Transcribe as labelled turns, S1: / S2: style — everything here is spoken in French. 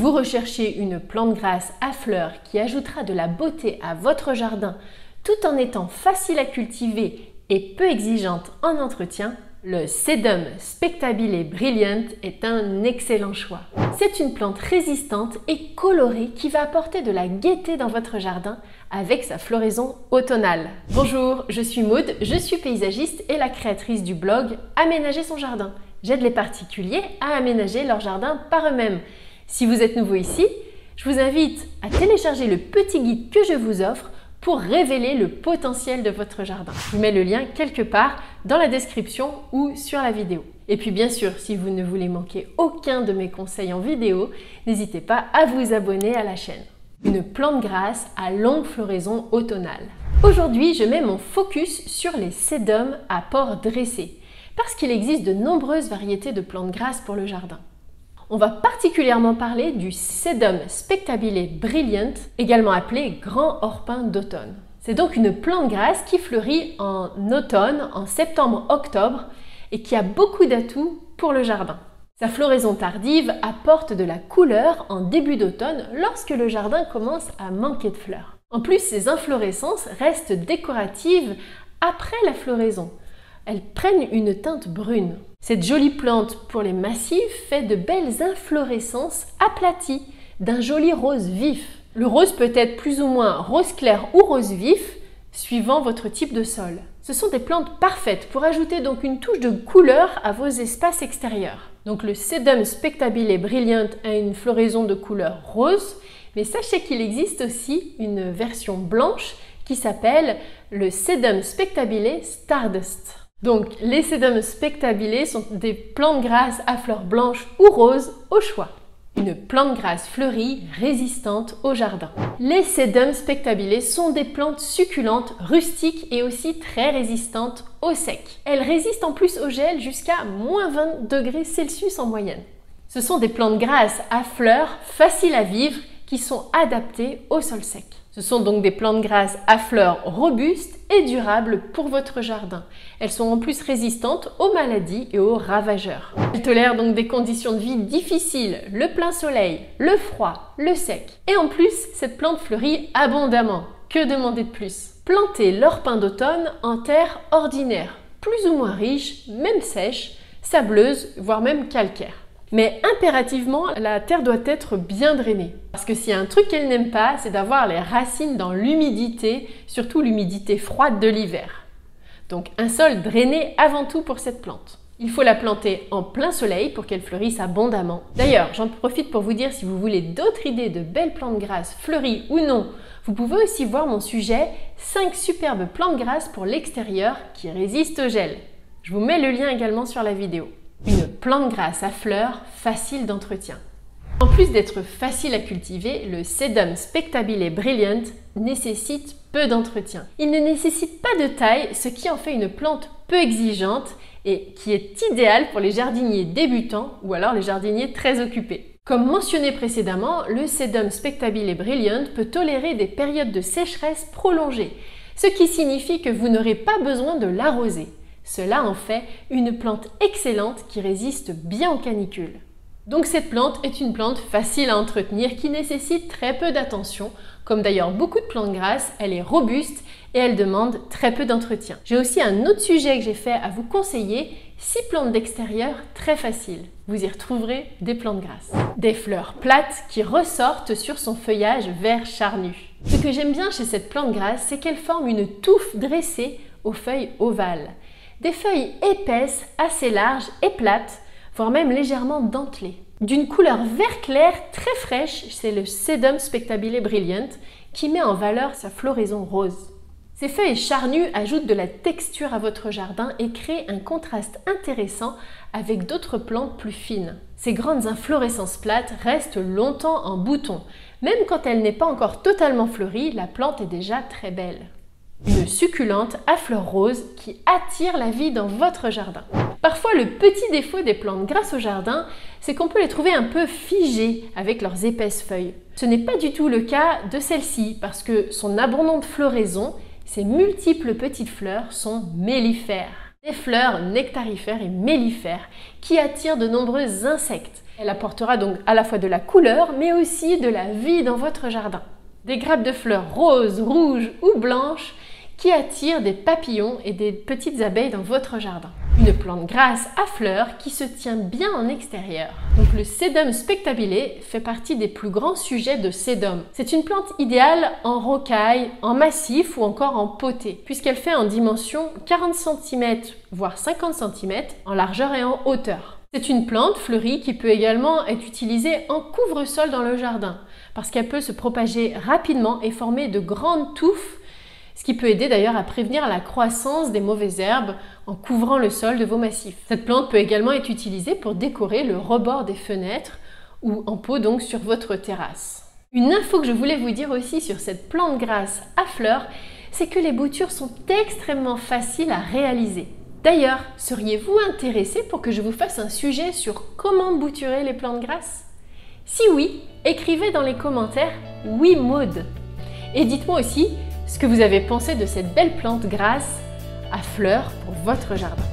S1: vous recherchez une plante grasse à fleurs qui ajoutera de la beauté à votre jardin tout en étant facile à cultiver et peu exigeante en entretien, le Sedum Spectabile Brilliant est un excellent choix. C'est une plante résistante et colorée qui va apporter de la gaieté dans votre jardin avec sa floraison automnale. Bonjour, je suis Maud, je suis paysagiste et la créatrice du blog Aménager son jardin. J'aide les particuliers à aménager leur jardin par eux-mêmes. Si vous êtes nouveau ici, je vous invite à télécharger le petit guide que je vous offre pour révéler le potentiel de votre jardin. Je vous mets le lien quelque part dans la description ou sur la vidéo. Et puis bien sûr, si vous ne voulez manquer aucun de mes conseils en vidéo, n'hésitez pas à vous abonner à la chaîne. Une plante grasse à longue floraison automnale. Aujourd'hui, je mets mon focus sur les sédums à port dressé, parce qu'il existe de nombreuses variétés de plantes grasses pour le jardin. On va particulièrement parler du Sedum Spectabile Brilliant, également appelé grand orpin d'automne. C'est donc une plante grasse qui fleurit en automne, en septembre-octobre et qui a beaucoup d'atouts pour le jardin. Sa floraison tardive apporte de la couleur en début d'automne lorsque le jardin commence à manquer de fleurs. En plus, ses inflorescences restent décoratives après la floraison. Elles prennent une teinte brune. Cette jolie plante pour les massifs fait de belles inflorescences aplaties d'un joli rose vif. Le rose peut être plus ou moins rose clair ou rose vif, suivant votre type de sol. Ce sont des plantes parfaites pour ajouter donc une touche de couleur à vos espaces extérieurs. Donc le Sedum Spectabile Brilliant a une floraison de couleur rose, mais sachez qu'il existe aussi une version blanche qui s'appelle le Sedum Spectabile Stardust. Donc, les Sedum Spectabile sont des plantes grasses à fleurs blanches ou roses au choix. Une plante grasse fleurie résistante au jardin. Les Sedum Spectabile sont des plantes succulentes, rustiques et aussi très résistantes au sec. Elles résistent en plus au gel jusqu'à -20 degrés Celsius en moyenne. Ce sont des plantes grasses à fleurs faciles à vivre qui sont adaptées au sol sec. Ce sont donc des plantes grasses à fleurs robustes et durables pour votre jardin. Elles sont en plus résistantes aux maladies et aux ravageurs. Elles tolèrent donc des conditions de vie difficiles, le plein soleil, le froid, le sec. Et en plus, cette plante fleurit abondamment. Que demander de plus? Plantez l'orpin d'automne en terre ordinaire, plus ou moins riche, même sèche, sableuse, voire même calcaire. Mais impérativement, la terre doit être bien drainée. Parce que s'il y a un truc qu'elle n'aime pas, c'est d'avoir les racines dans l'humidité, surtout l'humidité froide de l'hiver. Donc un sol drainé avant tout pour cette plante. Il faut la planter en plein soleil pour qu'elle fleurisse abondamment. D'ailleurs, j'en profite pour vous dire si vous voulez d'autres idées de belles plantes grasses, fleuries ou non, vous pouvez aussi voir mon sujet 5 superbes plantes grasses pour l'extérieur qui résistent au gel. Je vous mets le lien également sur la vidéo. Une plante grasse à fleurs facile d'entretien. En plus d'être facile à cultiver, le Sedum Spectabile Brilliant nécessite peu d'entretien. Il ne nécessite pas de taille, ce qui en fait une plante peu exigeante et qui est idéale pour les jardiniers débutants ou alors les jardiniers très occupés. Comme mentionné précédemment, le Sedum Spectabile Brilliant peut tolérer des périodes de sécheresse prolongées, ce qui signifie que vous n'aurez pas besoin de l'arroser. Cela en fait une plante excellente qui résiste bien aux canicules. Donc cette plante est une plante facile à entretenir qui nécessite très peu d'attention. Comme d'ailleurs beaucoup de plantes grasses, elle est robuste et elle demande très peu d'entretien. J'ai aussi un autre sujet que j'ai fait à vous conseiller, 6 plantes d'extérieur très faciles. Vous y retrouverez des plantes grasses. Des fleurs plates qui ressortent sur son feuillage vert charnu. Ce que j'aime bien chez cette plante grasse, c'est qu'elle forme une touffe dressée aux feuilles ovales. Des feuilles épaisses, assez larges et plates, voire même légèrement dentelées. D'une couleur vert clair très fraîche, c'est le Sedum Spectabile Brilliant qui met en valeur sa floraison rose. Ces feuilles charnues ajoutent de la texture à votre jardin et créent un contraste intéressant avec d'autres plantes plus fines. Ces grandes inflorescences plates restent longtemps en bouton. Même quand elle n'est pas encore totalement fleurie, la plante est déjà très belle. Une succulente à fleurs roses qui attire la vie dans votre jardin. Parfois, le petit défaut des plantes grasses au jardin, c'est qu'on peut les trouver un peu figées avec leurs épaisses feuilles. Ce n'est pas du tout le cas de celle-ci parce que son abondante floraison, ses multiples petites fleurs sont mellifères. Des fleurs nectarifères et mellifères qui attirent de nombreux insectes. Elle apportera donc à la fois de la couleur, mais aussi de la vie dans votre jardin. Des grappes de fleurs roses, rouges ou blanches qui attirent des papillons et des petites abeilles dans votre jardin. Une plante grasse à fleurs qui se tient bien en extérieur. Donc le Sedum spectabile fait partie des plus grands sujets de Sedum. C'est une plante idéale en rocaille, en massif ou encore en potée, puisqu'elle fait en dimension 40 cm voire 50 cm en largeur et en hauteur. C'est une plante fleurie qui peut également être utilisée en couvre-sol dans le jardin, parce qu'elle peut se propager rapidement et former de grandes touffes, ce qui peut aider d'ailleurs à prévenir la croissance des mauvaises herbes en couvrant le sol de vos massifs. Cette plante peut également être utilisée pour décorer le rebord des fenêtres ou en pot donc sur votre terrasse. Une info que je voulais vous dire aussi sur cette plante grasse à fleurs, c'est que les boutures sont extrêmement faciles à réaliser. D'ailleurs, seriez-vous intéressé pour que je vous fasse un sujet sur comment bouturer les plantes grasses? Si oui, écrivez dans les commentaires « Oui Maud » et dites-moi aussi ce que vous avez pensé de cette belle plante grasse à fleurs pour votre jardin.